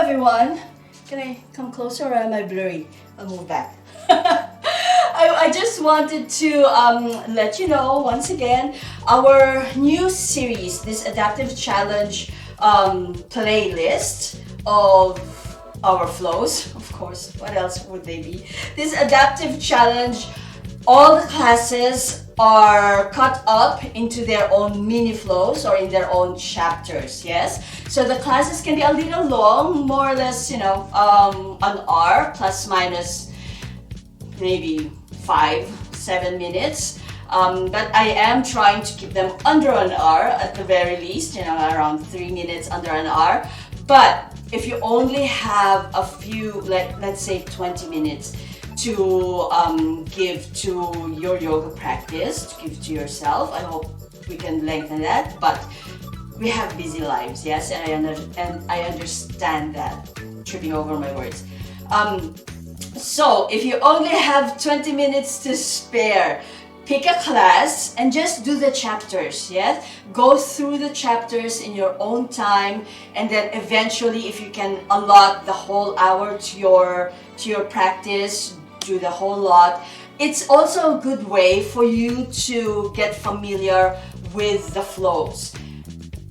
everyone. Can I come closer or am I blurry? I'll move back. I just wanted to let you know once again our new series, this adaptive challenge playlist of our flows. Of course, what else would they be? This adaptive challenge, all the classes are cut up into their own mini flows or in their own chapters, yes? So the classes can be a little long, more or less, an hour, plus minus maybe 5-7 minutes. But I am trying to keep them under an hour at the very least, around 3 minutes under an hour. But if you only have a few, let's say 20 minutes, to give to your yoga practice, to give to yourself. I hope we can lengthen that, but we have busy lives, yes, and I understand that. Tripping over my words. So if you only have 20 minutes to spare, pick a class and just do the chapters, yes? Go through the chapters in your own time, and then eventually, if you can allot the whole hour to your practice, do the whole lot. It's also a good way for you to get familiar with the flows.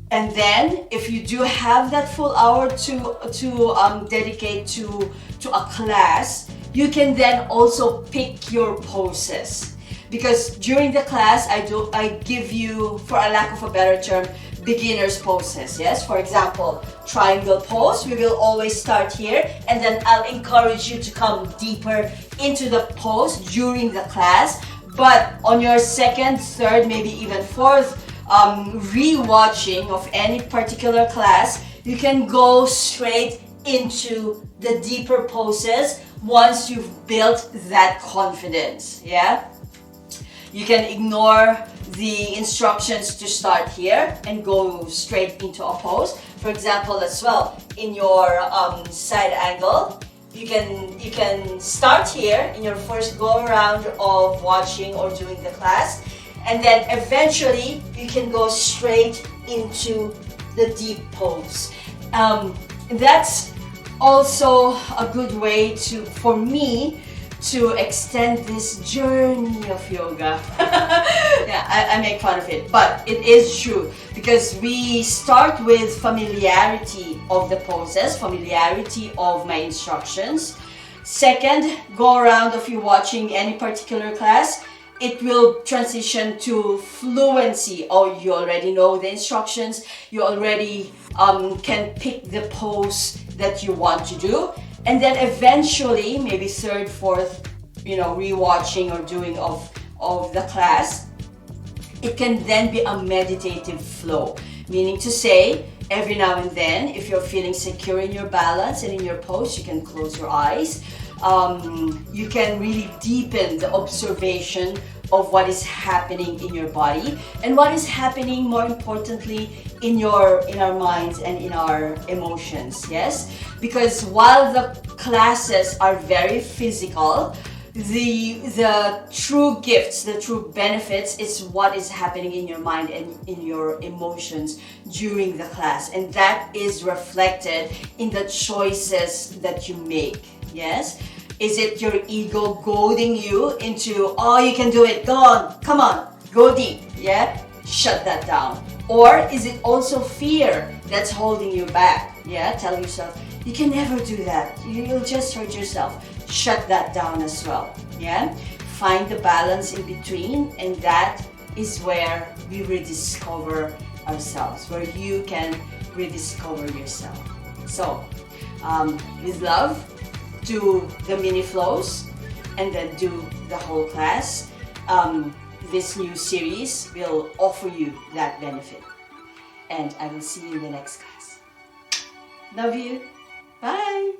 And then, if you do have that full hour to dedicate to a class, you can then also pick your poses. Because during the class, I give you, for a lack of a better term, beginner's poses, yes? For example, triangle pose, we will always start here, and then I'll encourage you to come deeper into the pose during the class. But on your second, third, maybe even fourth re-watching of any particular class, you can go straight into the deeper poses once you've built that confidence, yeah? You can ignore the instructions to start here and go straight into a pose. For example, as well, in your side angle, you can start here in your first go around of watching or doing the class, and then eventually you can go straight into the deep pose. That's also a good way for me to extend this journey of yoga. Yeah, I make fun of it, but it is true, because we start with familiarity of the poses, familiarity of my instructions. Second go around of you watching any particular class, it will transition to fluency. Oh, you already know the instructions, you already can pick the pose that you want to do. And then eventually, maybe third, fourth, rewatching or doing of the class, it can then be a meditative flow. Meaning to say, every now and then, if you're feeling secure in your balance and in your pose, you can close your eyes. You can really deepen the observation of what is happening in your body and what is happening, more importantly, in our minds and in our emotions, yes? Because while the classes are very physical, the true gifts, the true benefits is what is happening in your mind and in your emotions during the class, and that is reflected in the choices that you make, yes? Is it your ego goading you into, oh, you can do it, go on, come on, go deep, yeah? Shut that down. Or is it also fear that's holding you back, yeah? Tell yourself, you can never do that, you'll just hurt yourself. Shut that down as well, yeah? Find the balance in between, and that is where we rediscover ourselves, where you can rediscover yourself. So, with love, do the mini flows and then do the whole class. This new series will offer you that benefit. And I will see you in the next class. Love you. Bye.